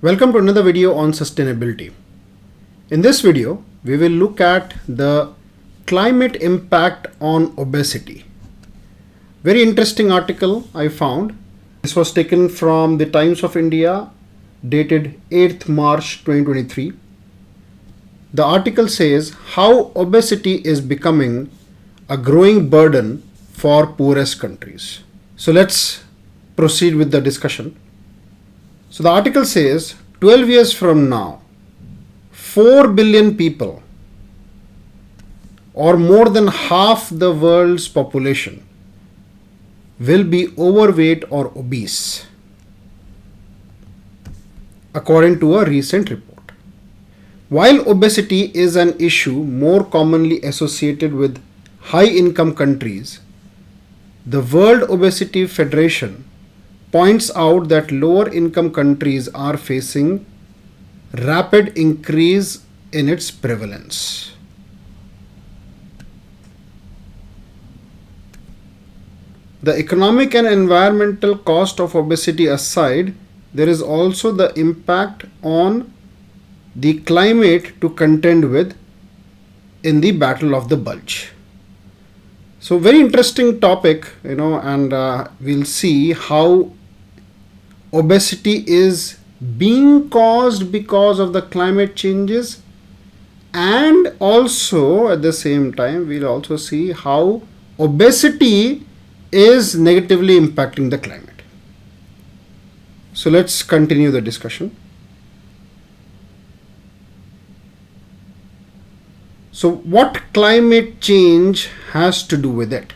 Welcome to another video on sustainability. In this video, we will look at the climate impact on obesity. Very interesting article I found. This was taken from the Times of India, dated 8th March 2023. The article says how obesity is becoming a growing burden for poorest countries. So let's proceed with the discussion. So the article says 12 years from now, 4 billion people, or more than half the world's population, will be overweight or obese, according to a recent report. While obesity is an issue more commonly associated with high-income countries, the World Obesity Federation points out that lower income countries are facing rapid increase in its prevalence. The economic and environmental cost of obesity aside, there is also the impact on the climate to contend with in the battle of the bulge. So very interesting topic, and we'll see how obesity is being caused because of the climate changes, and also at the same time we'll also see how obesity is negatively impacting the climate. So let's continue the discussion. So what climate change has to do with it?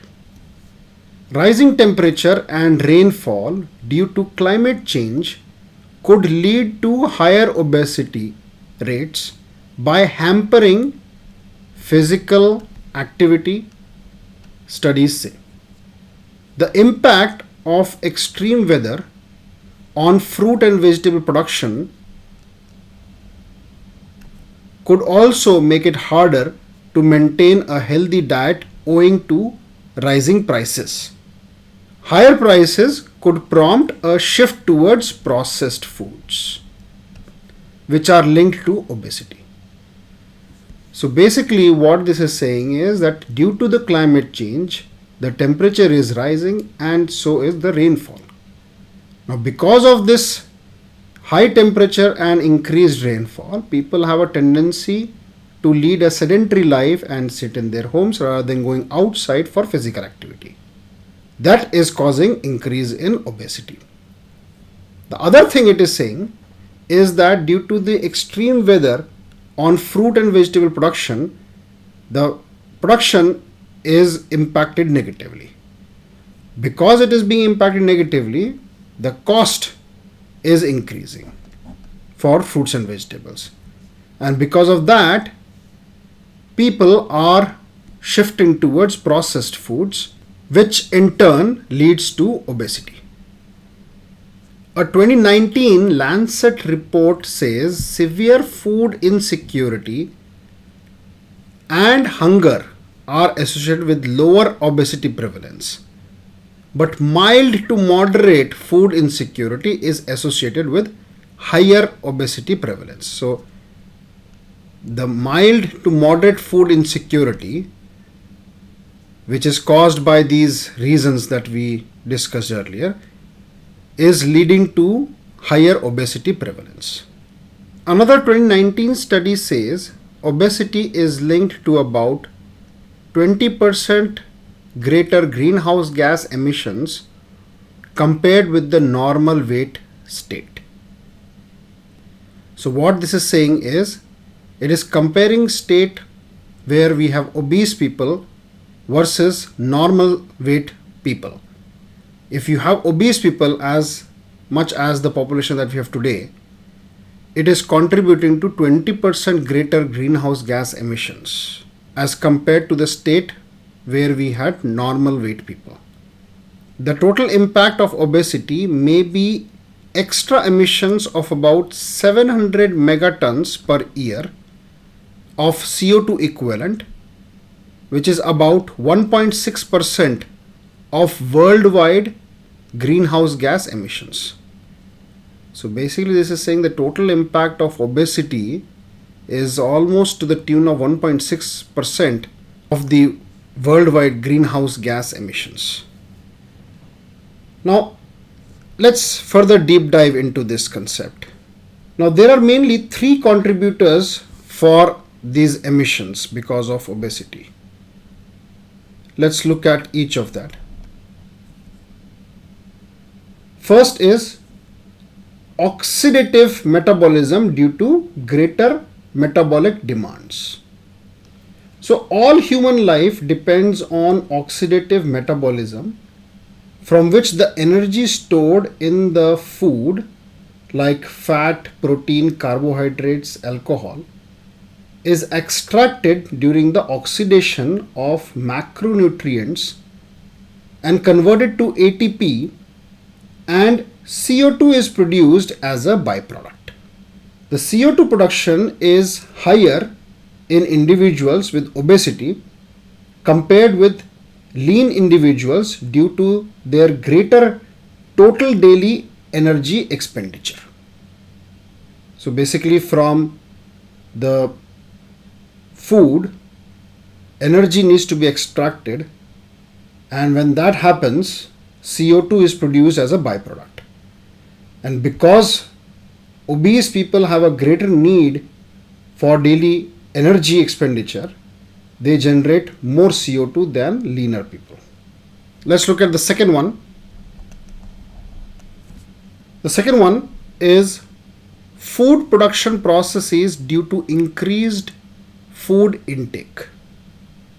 Rising temperature and rainfall due to climate change could lead to higher obesity rates by hampering physical activity, studies say. The impact of extreme weather on fruit and vegetable production could also make it harder to maintain a healthy diet owing to rising prices. Higher prices could prompt a shift towards processed foods, which are linked to obesity. So basically what this is saying is that due to the climate change, the temperature is rising and so is the rainfall. Now because of this high temperature and increased rainfall, people have a tendency to lead a sedentary life and sit in their homes rather than going outside for physical activity. That is causing increase in obesity. The other thing it is saying is that due to the extreme weather on fruit and vegetable production, the production is impacted negatively. Because it is being impacted negatively, the cost is increasing for fruits and vegetables. And because of that, people are shifting towards processed foods, which in turn leads to obesity. A 2019 Lancet report says severe food insecurity and hunger are associated with lower obesity prevalence, but mild to moderate food insecurity is associated with higher obesity prevalence. So the mild to moderate food insecurity, which is caused by these reasons that we discussed earlier, is leading to higher obesity prevalence. Another 2019 study says obesity is linked to about 20% greater greenhouse gas emissions compared with the normal weight state. So what this is saying is, it is comparing state where we have obese people versus normal weight people. If you have obese people as much as the population that we have today, it is contributing to 20% greater greenhouse gas emissions as compared to the state where we had normal weight people. The total impact of obesity may be extra emissions of about 700 megatons per year of CO2 equivalent, which is about 1.6% of worldwide greenhouse gas emissions. So basically this is saying the total impact of obesity is almost to the tune of 1.6% of the worldwide greenhouse gas emissions. Now let's further deep dive into this concept. Now there are mainly three contributors for these emissions because of obesity. Let's look at each of that. First is oxidative metabolism due to greater metabolic demands. So all human life depends on oxidative metabolism, from which the energy stored in the food like fat, protein, carbohydrates, alcohol is extracted during the oxidation of macronutrients and converted to ATP, and CO2 is produced as a byproduct. The CO2 production is higher in individuals with obesity compared with lean individuals due to their greater total daily energy expenditure. So basically from the food, energy needs to be extracted, and when that happens, CO2 is produced as a byproduct. And because obese people have a greater need for daily energy expenditure, they generate more CO2 than leaner people. Let's look at the second one. The second one is food production processes due to increased food intake.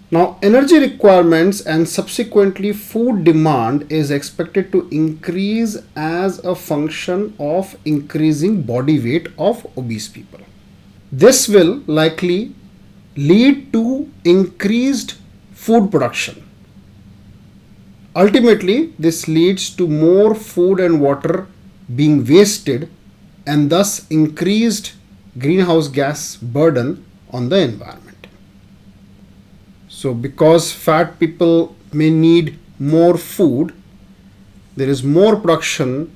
Now, energy requirements and subsequently food demand is expected to increase as a function of increasing body weight of obese people. This will likely lead to increased food production. Ultimately, this leads to more food and water being wasted and thus increased greenhouse gas burden on the environment. So because fat people may need more food, there is more production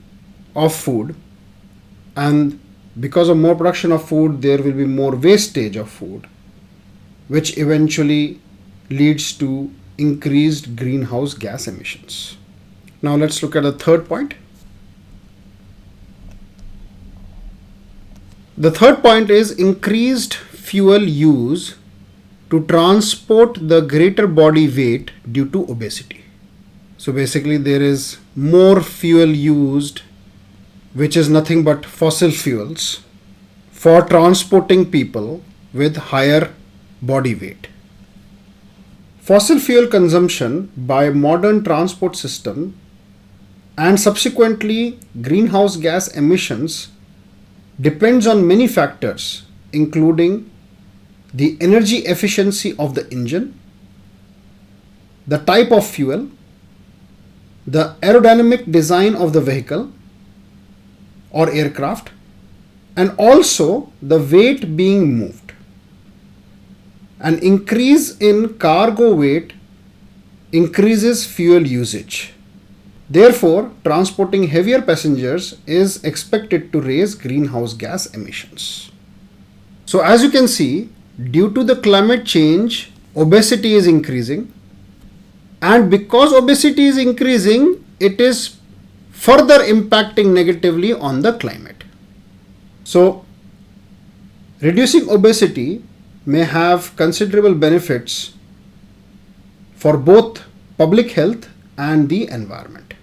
of food, and because of more production of food, there will be more wastage of food, which eventually leads to increased greenhouse gas emissions. Now let's look at the third point. The third point is increased fuel use to transport the greater body weight due to obesity. So basically there is more fuel used, which is nothing but fossil fuels, for transporting people with higher body weight. Fossil fuel consumption by modern transport system and subsequently greenhouse gas emissions depends on many factors, including the energy efficiency of the engine, the type of fuel, the aerodynamic design of the vehicle or aircraft, and also the weight being moved. An increase in cargo weight increases fuel usage. Therefore, transporting heavier passengers is expected to raise greenhouse gas emissions. So as you can see, due to the climate change, obesity is increasing, and because obesity is increasing, it is further impacting negatively on the climate. So reducing obesity may have considerable benefits for both public health and the environment.